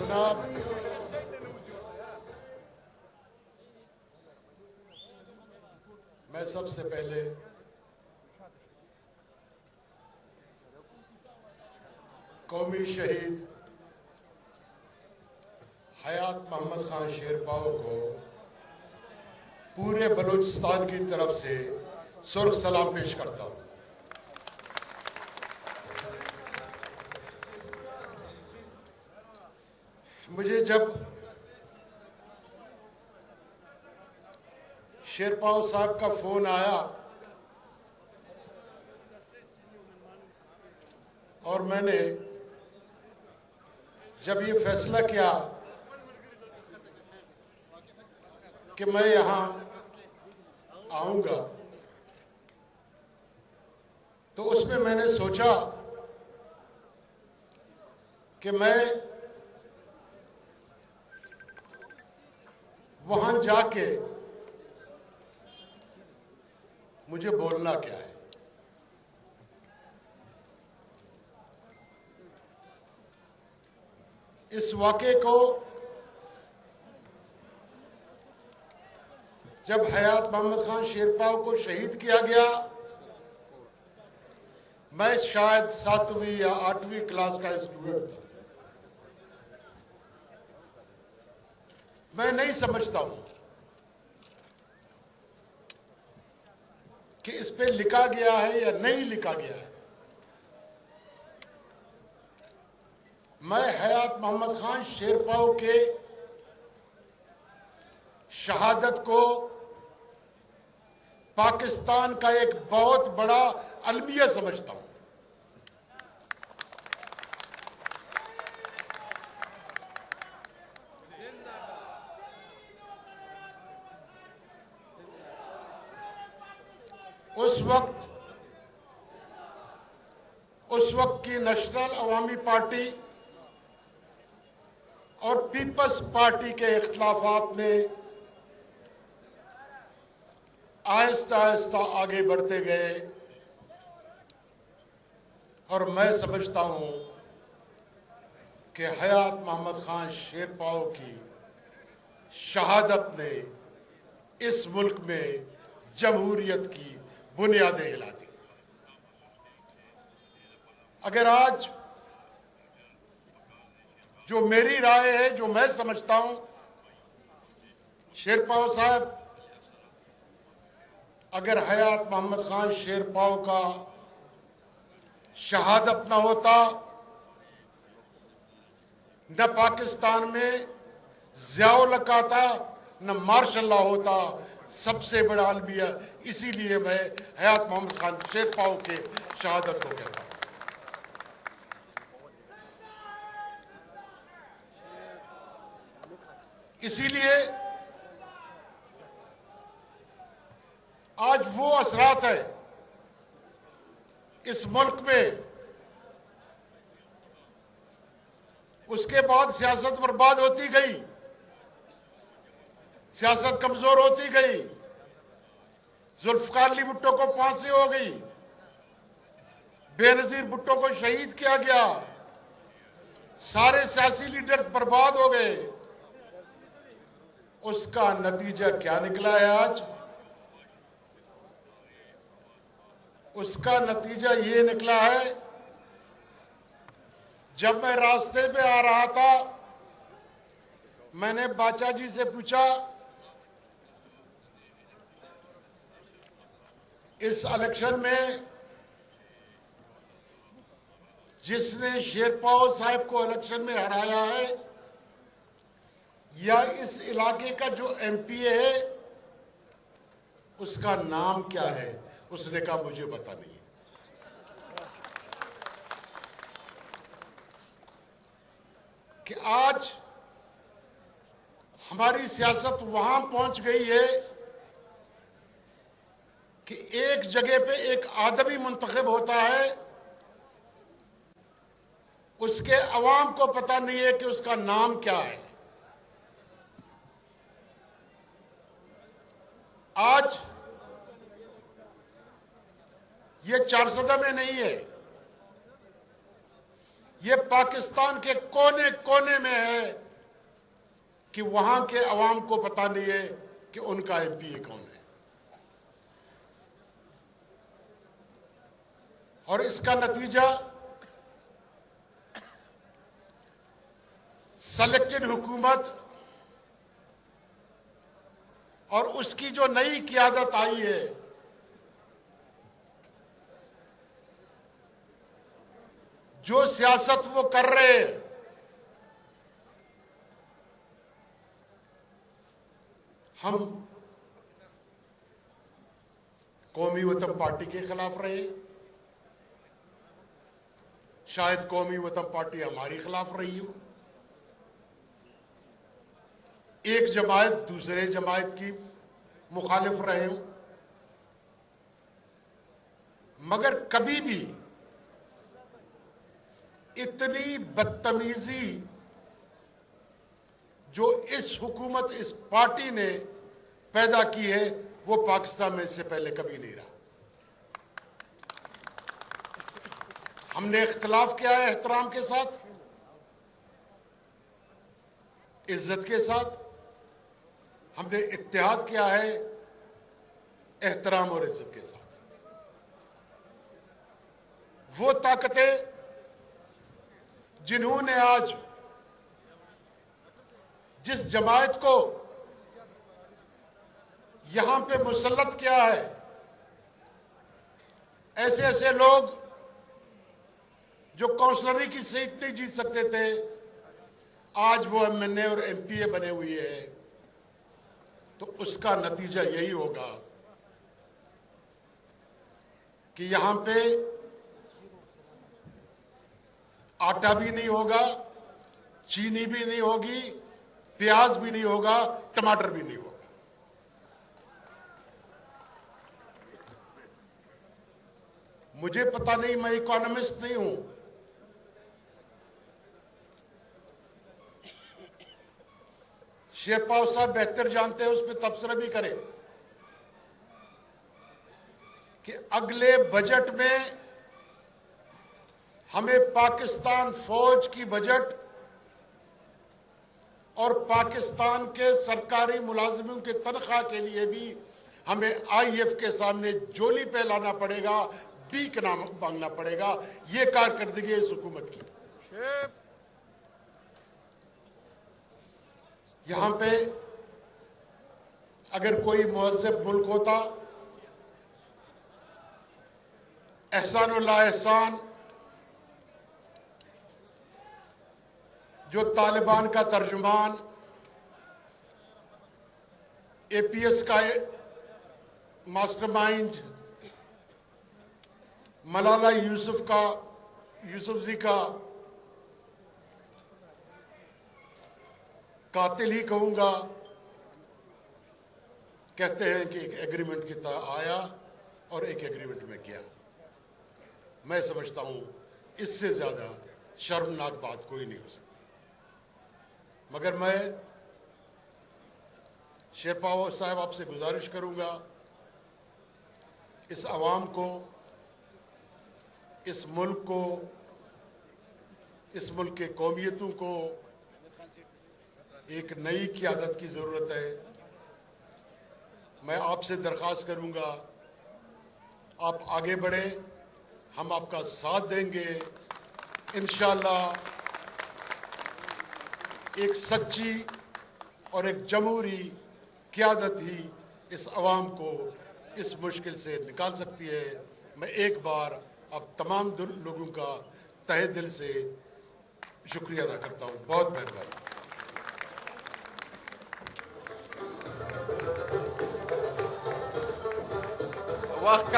जनाब, मैं सबसे पहले कौमी शहीद हयात मोहम्मद खान शेरपाव को पूरे बलूचिस्तान की तरफ से सुर्ख सलाम पेश करता हूं। मुझे जब शेरपाव साहब का फोन आया और मैंने जब ये फैसला किया कि मैं यहां आऊंगा, तो उसमें मैंने सोचा कि मैं वहां जाके मुझे बोलना क्या है। इस वाक़े को जब हयात मोहम्मद खान शेरपाव को शहीद किया गया, मैं शायद 7वीं या 8वीं क्लास का स्टूडेंट था। मैं नहीं समझता हूं कि इस पे लिखा गया है या नहीं लिखा गया है। मैं हयात मोहम्मद खान शेरपाव के शहादत को पाकिस्तान का एक बहुत बड़ा अलमिया समझता हूं। उस वक्त की नेशनल अवामी पार्टी और पीपल्स पार्टी के इख्तिलाफात ने आहिस्ता आहिस्ता आगे बढ़ते गए और मैं समझता हूं कि हयात मोहम्मद खान शेरपाव की शहादत ने इस मुल्क में जमहूरियत की बुनियादें हिला दी। अगर आज जो मेरी राय है, जो मैं समझता हूं, शेरपाव साहब, अगर हयात मोहम्मद खान शेरपाव का शहादत न होता, न पाकिस्तान में ज़ियाउल हक आता, न मार्शल लॉ होता। सबसे बड़ा अलमिया इसीलिए मैं हयात मोहम्मद खान शेरपाव के शहादत को कहता हूं। इसीलिए आज वो असरात है इस मुल्क में, उसके बाद सियासत बर्बाद होती गई, सियासत कमजोर होती गई, जुल्फकार अली भुट्टो को फांसी हो गई, बेनजीर भुट्टो को शहीद किया गया, सारे सियासी लीडर बर्बाद हो गए। उसका नतीजा क्या निकला है आज? उसका नतीजा ये निकला है, जब मैं रास्ते पे आ रहा था, मैंने बाचा जी से पूछा, इस इलेक्शन में जिसने शेरपाव साहब को इलेक्शन में हराया है या इस इलाके का जो एमपीए है, उसका नाम क्या है? उसने कहा मुझे पता नहीं। कि आज हमारी सियासत वहां पहुंच गई है कि एक जगह पे एक आदमी मुंतखब होता है, उसके अवाम को पता नहीं है कि उसका नाम क्या है। आज ये 400 में नहीं है, ये पाकिस्तान के कोने कोने में है कि वहां के अवाम को पता नहीं है कि उनका एमपीए कौन है। और इसका नतीजा सेलेक्टेड हुकूमत और उसकी जो नई क़यादत आई है, जो सियासत वो कर रहे हैं, हम कौमी वतन पार्टी के खिलाफ रहे, शायद कौमी वतन पार्टी हमारी खिलाफ रही हो, एक जमात दूसरे जमात की मुखालिफ रहे हो, मगर कभी भी इतनी बदतमीजी जो इस हुकूमत, इस पार्टी ने पैदा की है, वो पाकिस्तान में इससे पहले कभी नहीं रहा। हमने इख्तिलाफ किया है एहतराम के साथ, इज्जत के साथ, हमने इत्तेहाद किया है एहतराम और इज्जत के साथ। वो ताकतें जिन्होंने आज जिस जमात को यहां पे मुसल्लत किया है, ऐसे ऐसे लोग जो काउंसलरी की सीट नहीं जीत सकते थे, आज वो एमएनए और एमपीए बने हुए हैं। तो उसका नतीजा यही होगा कि यहां पे आटा भी नहीं होगा, चीनी भी नहीं होगी, प्याज भी नहीं होगा, टमाटर भी नहीं होगा। मुझे पता नहीं, मैं इकोनॉमिस्ट नहीं हूं, शेरपाव साहब बेहतर जानते हैं, उस पर तबसरा भी करें कि अगले बजट में हमें पाकिस्तान फौज की बजट और पाकिस्तान के सरकारी मुलाजिमों के तनख्वाह के लिए भी हमें आईएफ के सामने जोली पे लाना पड़ेगा, बीक ना मांगना पड़ेगा। ये कारकर्दगी है इस हुकूमत की। यहां पे अगर कोई मुहज़्ज़ब मुल्क होता, एहसानुल्लाह एहसान जो तालिबान का तर्जुमान, एपीएस का मास्टरमाइंड, मलाला यूसुफजी का कातिल ही कहूंगा, कहते हैं कि एक एग्रीमेंट की तरह आया और एक एग्रीमेंट में गया। मैं समझता हूं इससे ज्यादा शर्मनाक बात कोई नहीं हो सकती। मगर मैं शेरपाव साहब आपसे गुजारिश करूंगा, इस आवाम को, इस मुल्क को, इस मुल्क के कौमियतों को एक नई क़यादत की ज़रूरत है। मैं आपसे दरख्वास्त करूंगा, आप आगे बढ़े, हम आपका साथ देंगे। इंशाअल्लाह एक सच्ची और एक जमहूरी क़यादत ही इस अवाम को इस मुश्किल से निकाल सकती है। मैं एक बार अब तमाम लोगों का तहे दिल से शुक्रिया अदा करता हूँ। बहुत मेहरबानी। वक्त